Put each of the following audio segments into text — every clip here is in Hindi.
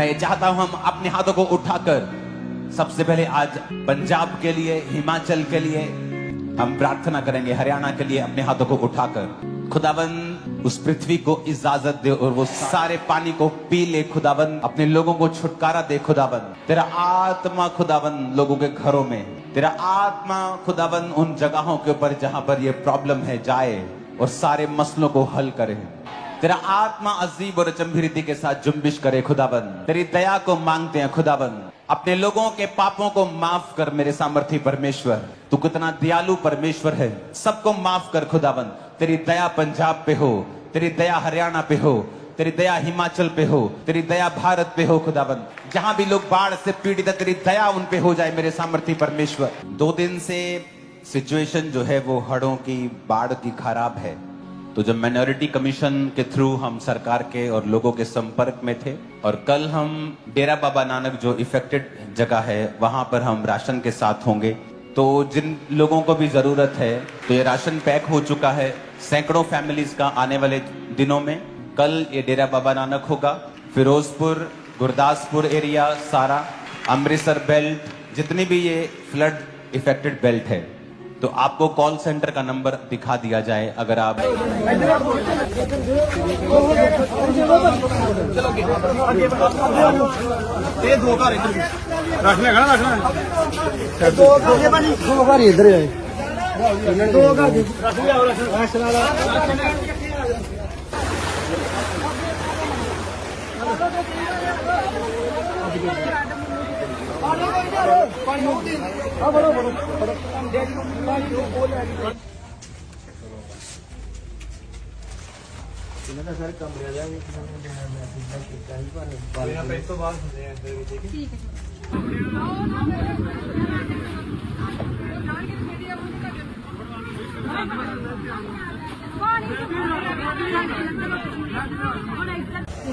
मैं ये चाहता हूं हम अपने हाथों को उठाकर सबसे पहले आज पंजाब के लिए, हिमाचल के लिए हम प्रार्थना करेंगे, हरियाणा के लिए अपने हाथों को उठाकर। खुदावन उस पृथ्वी को इजाजत दे और वो सारे पानी को पी ले खुदावन, अपने लोगों को छुटकारा दे खुदावन। तेरा आत्मा खुदावन लोगों के घरों में, तेरा आत्मा खुदावन उन जगहों के ऊपर जहां पर ये प्रॉब्लम है जाए और सारे मसलों को हल करे। तेरा आत्मा अजीब और अचंभी रीति के साथ जुम्बिश करे खुदावन। तेरी दया को मांगते हैं खुदावन, अपने लोगों के पापों को माफ कर मेरे सामर्थी परमेश्वर। तू कितना दयालु परमेश्वर है, सबको माफ कर खुदावन। तेरी दया पंजाब पे हो, तेरी दया हरियाणा पे हो, तेरी दया हिमाचल पे हो, तेरी दया भारत पे हो खुदावन। जहां भी लोग बाढ़ से पीड़ित है तेरी दया उन पे हो जाए मेरे सामर्थी परमेश्वर। 2 दिन से सिचुएशन जो है वो हड़ों की, बाढ़ की खराब है। तो जब माइनॉरिटी कमीशन के थ्रू हम सरकार के और लोगों के संपर्क में थे और कल हम डेरा बाबा नानक जो इफेक्टेड जगह है वहां पर हम राशन के साथ होंगे। तो जिन लोगों को भी जरूरत है तो ये राशन पैक हो चुका है सैकड़ों फैमिलीज का आने वाले दिनों में। कल ये डेरा बाबा नानक होगा, फिरोजपुर, गुरदासपुर एरिया सारा, अमृतसर बेल्ट, जितनी भी ये फ्लड इफेक्टेड बेल्ट है। तो आपको कॉल सेंटर का नंबर दिखा दिया जाए। अगर आप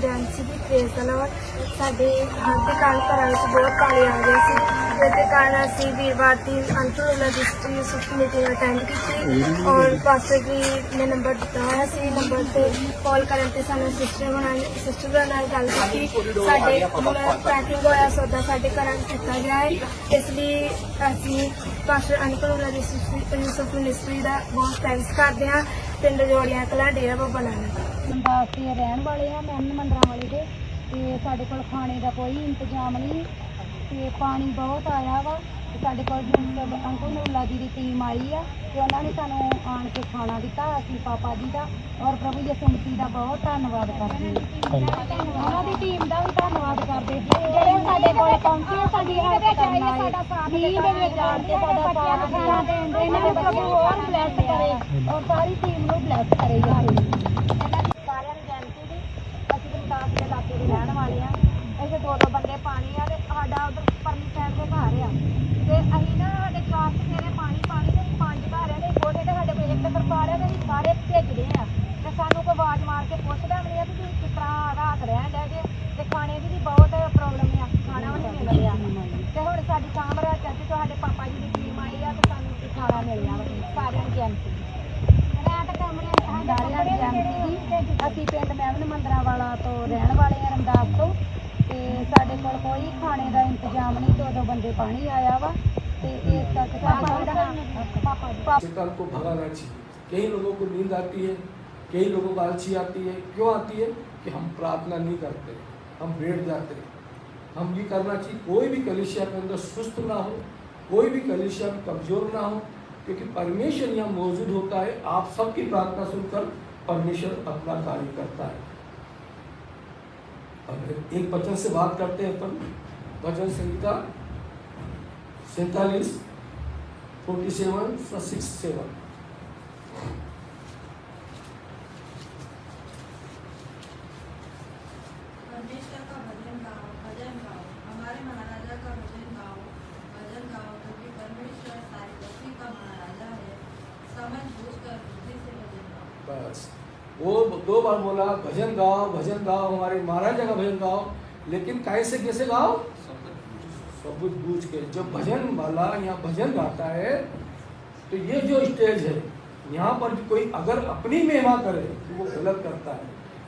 ਡੈਂਸੀ ਦੀ ਪ੍ਰੇਸ ਦਾ ਨਾਲ ਸਾਡੇ ਹੱਥ ਦੇ ਕਾਰਨ ਘਰਾਂ ਵਿੱਚ ਬਹੁਤ ਪਾਣੀ ਆ ਗਿਆ ਸੀ, ਜਿਸ ਦੇ ਕਾਰਨ ਅਸੀਂ ਵੀਰਵਾਰ ਦੀ ਅੰਤਰਰਾਸ਼ਟਰੀ ਡਿਸਟ੍ਰਿਕਟ ਯੂਸਫ ਮੀਟਿੰਗ ਅਟੈਂਡ ਕੀਤੀ ਔਰ ਪਾਸਟਰ ਜੀ ਨੇ ਨੰਬਰ ਦਿੱਤਾ ਹੋਇਆ ਸੀ। ਨੰਬਰ ਤੇ ਕਾਲ ਕਰਨ ਤੇ ਸਾਨੂੰ ਸਿਸਟਰ ਨਾਲ ਗੱਲ ਕੀਤੀ। ਸਾਡੇ ਪੈਕਿੰਗ ਹੋਇਆ ਸੌਦਾ ਸਾਡੇ ਘਰਾਂ ਵਿੱਚ ਦਿੱਤਾ ਗਿਆ ਹੈ, ਇਸ ਲਈ ਅਸੀਂ ਪਾਸਟਰ ਅੰਤਰਰਾਸ਼ਟਰੀ ਯੂਸਫ ਮਿਨਿਸਟਰੀ ਦਾ ਬਹੁਤ ਥੈਂਕਸ ਕਰਦੇ ਹਾਂ। ਪਿੰਡ ਜੋੜੀਆਂ ਕਲਾਂ ਡੇਰਾ ਬਾਬਾ ਨਾਨਕ ਮੰਦਾਸ ਦੇ ਰਹਿਣ ਵਾਲੇ ਆ, ਮੈਂ ਮੰਦਰਾਂ ਵਾਲੇ ਦੇ। ਤੇ ਸਾਡੇ ਕੋਲ ਖਾਣੇ ਦਾ ਕੋਈ ਇੰਤਜ਼ਾਮ ਨਹੀਂ ਤੇ ਪਾਣੀ ਬਹੁਤ ਆਇਆ ਵਾ ਤੇ ਸਾਡੇ ਕੋਲ ਅੰਕਲ ਨੂਲਾ ਜੀ ਦੀ ਟੀਮ ਆਈ ਆ ਤੇ ਉਹਨਾਂ ਨੇ ਸਾਨੂੰ ਆਣ ਕੇ ਖਾਣਾ ਦਿੱਤਾ। ਅਸੀਂ ਪਾਪਾ ਜੀ ਦਾ ਔਰ ਪ੍ਰਭੂ ਯਿਸੂ ਮਸੀਹ ਦਾ ਬਹੁਤ ਧੰਨਵਾਦ ਕਰਦੇ ਹਾਂ। ਉਹਨਾਂ ਦੀ ਟੀਮ ਦਾ ਵੀ ਧੰਨਵਾਦ ਕਰਦੇ ਜਿਹੜੇ ਸਾਡੇ ਕੋਲ ਪਹੁੰਚੇ, ਸਾਡੀ ਹੈਲਪ ਕਰਨ ਆਏ, ਮੀਂਹ ਦੇ ਵਿੱਚ ਆਣ ਕੇ ਸਾਡਾ ਸਾਥ ਦਿੱਤਾ। ਇਹਨਾਂ ਨੂੰ ਪ੍ਰਭੂ ਹੋਰ ਬਲੈਸ ਕਰੇ ਔਰ ਸਾਰੀ ਟੀਮ ਨੂੰ ਬਲੈਸ ਕਰੇ। ਸਾਰਿਆਂ ਨੂੰ ਜੈਨਤੀ ਦੀ, ਅਸੀਂ ਗੁਰਦਾਸ ਦੇ ਇਲਾਕੇ ਦੇ ਰਹਿਣ ਵਾਲੇ ਆ। ਇੱਥੇ 2 ਬੰਦੇ ਪਾਣੀ ਆ ਤੇ ਸਾਡਾ ਉਧਰ ਪਰਲੀ ਸਾਈਡ ਦੇ ਘਰ ਆ ਤੇ ਅਸੀਂ ਨਾ ਸਾਡੇ ਕਾਸ ਤੇਰੇ ਪਾਣੀ ਦੇ 5 ਘਰ ਆ ਤੇ ਕੋਠੇ ਤੇ ਸਾਡੇ ਕੋਲ ਇੱਕ ਤਰਪਾਲ ਆ ਤੇ ਅਸੀਂ ਸਾਰੇ ਭੇਜਦੇ ਆ ਤੇ ਸਾਨੂੰ ਕੋਈ ਆਵਾਜ਼ ਮਾਰ ਕੇ ਪੁੱਛਦਾ ਵੀ ਨਹੀਂ ਆ ਵੀ ਤੁਸੀਂ ਕਿਸ ਤਰ੍ਹਾਂ ਰਾਤ ਰਹਿਣ ਲੈ ਜੇ ਤੇ ਖਾਣੇ ਦੀ ਵੀ ਬਹੁਤ ਪ੍ਰੋਬਲਮ ਆ, ਖਾਣਾ ਵੀ ਨਹੀਂ ਮਿਲ ਰਿਹਾ ਤੇ ਹੁਣ ਸਾਡੀ ਕਾਮਰਾ ਚੱਜ ਤੋਂ ਸਾਡੇ ਪਾਪਾ ਜੀ ਦੀ ਟੀਮ ਆਈ ਆ ਤੇ ਸਾਨੂੰ ਖਾਣਾ ਮਿਲ ਰਿਹਾ ਸਾਰਿਆਂ ਨੂੰ ਜੈਨਤੀ ਅਸੀਂ ਪਿੰਡ ਮੈਵਨ ਮੰਦਰਾਂ ਵਾਲਾ ਤੋਂ ਰਹਿਣ ਵਾਲੇ ਆ, ਰਮਦਾਸ ਤੋਂ। ਤੇ ਸਾਡੇ ਕੋਲ ਕੋਈ ਖਾਣੇ ਦਾ ਇੰਤਜ਼ਾਮ ਨਹੀਂ, 2 ਬੰਦੇ ਪਾਣੀ आया वा ਤੇ ਇਸ ਕਰਕੇ शैतान को भगाना चाहिए। कई लोगों को नींद आती है, कई लोगों को आलसी आती है। क्यों आती है कि हम प्रार्थना नहीं करते, हम बैठ जाते हैं। हम ये करना चाहिए, कोई भी कलीसिया के अंदर सुस्त ना हो, कोई भी कलीसिया में कमज़ोर ना हो, क्योंकि परमेश्वर यहाँ मौजूद होता है। आप सबकी प्रार्थना सुनकर परमेश्वर अपना कार्य करता है। अब एक वचन से बात करते हैं अपन, वचन संहिता 47:47 परमेश्वर का भजन गाओ, हमारे महाराजा का भजन गाओ, क्योंकि परमेश्वर सारी पृथ्वी का महाराजा है। समझ बूझ कर बुद्धि से भजन गाओ। बस वो 2 बार बोला भजन गाओ, हमारे महाराजा का भजन गाओ, लेकिन कैसे गाओ? सब कुछ बूझ के। जब भजन वाला यहाँ भजन गाता है तो ये जो स्टेज है यहाँ पर कोई अगर अपनी महिमा करे तो वो गलत करता है।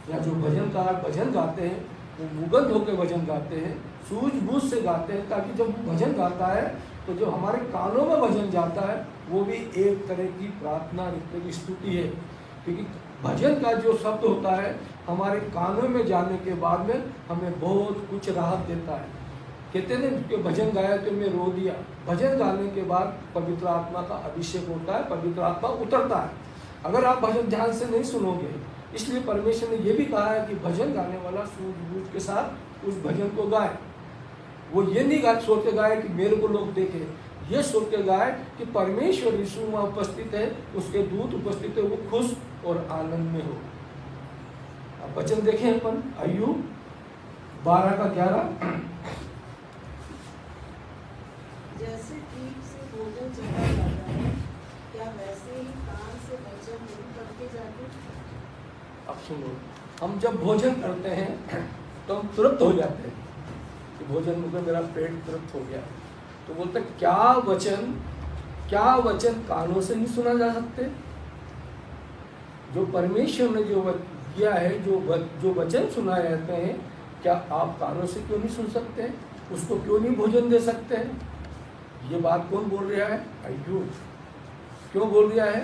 यहाँ जो भजनकार भजन गाते हैं वो मुगल होकर भजन गाते हैं, सूझबूझ से गाते हैं, ताकि जब वो भजन गाता है तो जो हमारे कानों में भजन जाता है वो भी एक तरह की प्रार्थना, एक तरह की स्तुति है। क्योंकि भजन का जो शब्द होता है हमारे कानों में जाने के बाद में हमें बहुत कुछ राहत देता है। कहते हैं कि भजन गाया तो मैं रो दिया। भजन गाने के बाद पवित्र आत्मा का अभिषेक होता है, पवित्र आत्मा उतरता है। अगर आप भजन ध्यान से नहीं सुनोगे, इसलिए परमेश्वर ने यह भी कहा है कि भजन गाने वाला सूझबूझ के साथ उस भजन को गाए। वो ये नहीं सोच के गाए कि मेरे को लोग देखें, ये सोच के गाए कि परमेश्वर यीशु वहाँ उपस्थित है, उसके दूत उपस्थित है, वो खुश और आनंद में हो। अब वचन देखें अपन अय्यूब 12:11। जैसे कीट से भोजन चला जाता है, क्या वैसे ही कान से वचन नहीं करके जाते? अब सुनो, हम जब भोजन करते हैं तो हम तुरंत हो जाते हैं कि भोजन में मेरा पेट तुरंत हो गया। तो बोलते क्या वचन कानों से नहीं सुना जा सकते? जो परमेश्वर ने जो किया है, जो वचन सुनाए जाते हैं, क्या आप कानों से क्यों नहीं सुन सकते? उसको क्यों नहीं भोजन दे सकते हैं? ये बात कौन बोल रहा है? अय्यूब। क्यों बोल रहा है?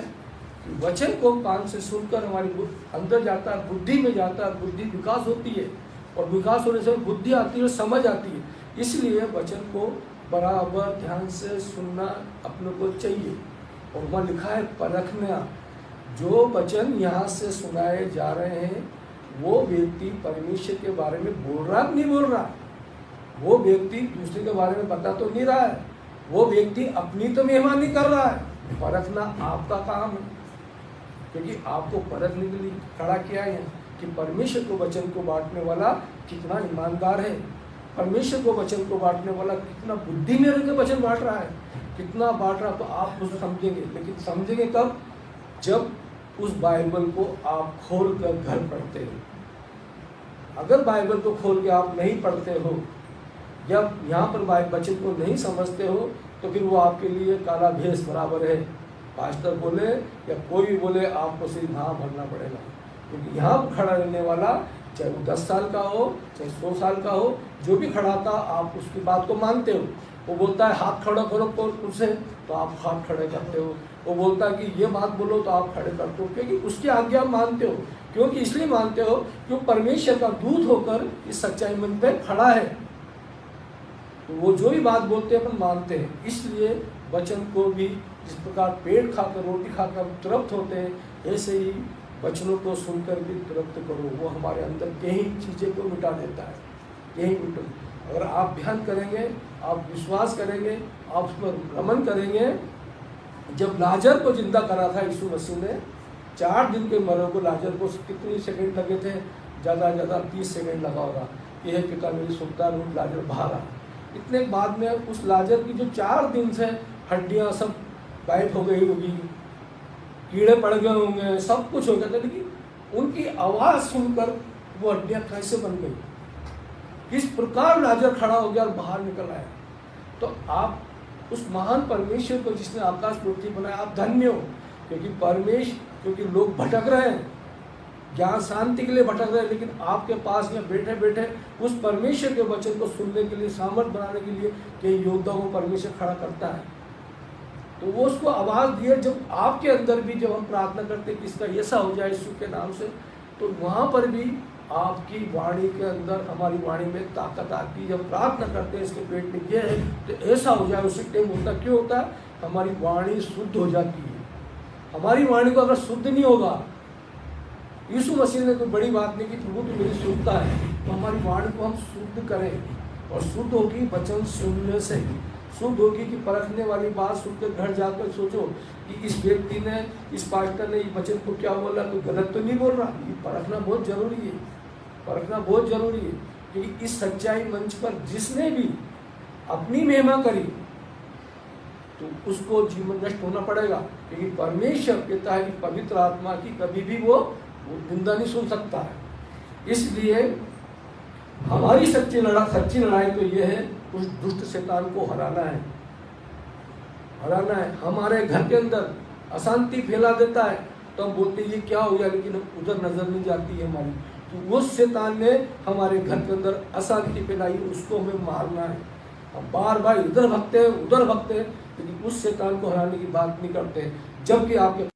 कि वचन को कान से सुनकर हमारी अंदर जाता है, बुद्धि में जाता है, बुद्धि विकास होती है, और विकास होने से बुद्धि आती है और समझ आती है। इसलिए वचन को बराबर ध्यान से सुनना अपने को चाहिए। और वहाँ लिखा है परखना। जो वचन यहाँ से सुनाए जा रहे हैं वो व्यक्ति परमेश्वर के बारे में बोल रहा नहीं बोल रहा, वो व्यक्ति दूसरे के बारे में बता तो नहीं रहा है, वो व्यक्ति अपनी तो मेहमानी कर रहा है। परखना आपका काम है, क्योंकि आपको परखने के लिए खड़ा किया है कि परमेश्वर को वचन को बांटने वाला कितना ईमानदार है, परमेश्वर को वचन को बांटने वाला कितना बुद्धि में रहकर वचन बांट रहा है, कितना बांट रहा। तो आप उसको समझेंगे, लेकिन समझेंगे कब? जब उस बाइबल को आप खोल कर घर पढ़ते हो। अगर बाइबल को खोल के आप नहीं पढ़ते हो या यहाँ पर वचन को नहीं समझते हो, तो फिर वो आपके लिए काला भेष बराबर है। पास्टर बोले या कोई भी बोले, आपको सिर्फ हाँ भरना पड़ेगा। क्योंकि यहाँ खड़ा रहने वाला, चाहे वो 10 साल का हो, चाहे 100 साल का हो, जो भी खड़ा था, आप उसकी बात को मानते हो। वो बोलता है हाथ खड़ा करो उससे, तो आप हाथ खड़े करते हो। वो बोलता है कि ये बात बोलो, तो आप खड़े करते हो, क्योंकि उसकी आज्ञा मानते हो। क्योंकि इसलिए मानते हो क्योंकि परमेश्वर का दूत होकर इस सच्चाई मन पे खड़ा है, तो वो जो भी बात बोलते हैं अपन मानते हैं। इसलिए वचन को भी जिस प्रकार पेट खाकर रोटी खाकर तृप्त होते हैं, ऐसे ही वचनों को सुनकर भी तृप्त करो। वो हमारे अंदर कई चीज़ें को मिटा देता है, कहीं मिटा। अगर आप ध्यान करेंगे, आप विश्वास करेंगे, आप उस पर रमन करेंगे। जब लाजर को जिंदा करा था यीशु मसीह ने, 4 दिन के मरे को लाजर को कितने सेकंड लगे थे? ज़्यादा से ज़्यादा 30 सेकंड लगा होगा। यह पिता मेरी सुनता रूप लाजर बाहर आ। इतने बाद में उस लाजर की जो 4 दिन से हड्डियाँ सब गायब हो गई होगी, कीड़े पड़ गए होंगे, सब कुछ हो गया था, लेकिन उनकी आवाज़ सुनकर वो हड्डियाँ कैसे बन गई, किस प्रकार लाजर खड़ा हो गया और बाहर निकल आया। तो आप उस महान परमेश्वर को जिसने आकाश पृथ्वी बनाया, आप धन्य हो। क्योंकि लोग भटक रहे हैं, ज्ञान शांति के लिए भटक रहे हैं, लेकिन आपके पास में बैठे बैठे उस परमेश्वर के वचन को सुनने के लिए, सामर्थ बनाने के लिए कई योद्धाओं को परमेश्वर खड़ा करता है। तो वो उसको आवाज़ दिए। जब आपके अंदर भी जब हम प्रार्थना करते हैं कि इसका ऐसा हो जाए यीशु के नाम से, तो वहाँ पर भी आपकी वाणी के अंदर, हमारी वाणी में ताकत आती है। जब प्रार्थना करते हैं इसके पेट में ये है तो ऐसा हो जाए, उसी टाइम होता क्यों होता है? हमारी वाणी शुद्ध हो जाती है। हमारी वाणी को अगर शुद्ध नहीं होगा, यीशु मसीह ने कोई बड़ी बात नहीं की, प्रभु तो मेरी शुद्धता है, तो हमारी वाणी को हम शुद्ध करें। और शुद्ध होगी वचन सुनने से, शुद्ध होगी कि परखने वाली बात सुनकर घर जाकर सोचो कि इस व्यक्ति ने, इस पास्टर ने इस वचन को क्या बोला, कोई गलत तो नहीं बोल रहा। ये परखना बहुत जरूरी है, परखना बहुत जरूरी है। क्योंकि इस सच्चाई मंच पर जिसने भी अपनी महिमा करी, तो उसको जीवन नष्ट होना पड़ेगा। क्योंकि परमेश्वर कहता है कि पवित्र आत्मा की कभी भी वो निंदा नहीं सुन सकता है। इसलिए हमारी सच्ची लड़ाई तो ये है, उस दुष्ट शैतान को हराना है, हराना है। हमारे घर के अंदर अशांति फैला देता है, तो हम बोलते हैं ये क्या हो गया, लेकिन उधर नजर नहीं जाती है हमारी। तो उस शैतान ने हमारे घर के अंदर अशांति फैलाई, उसको हमें मारना है। हम बार बार इधर भगते हैं उधर भगते हैं, लेकिन उस शैतान को हराने की बात नहीं करते, जबकि आपके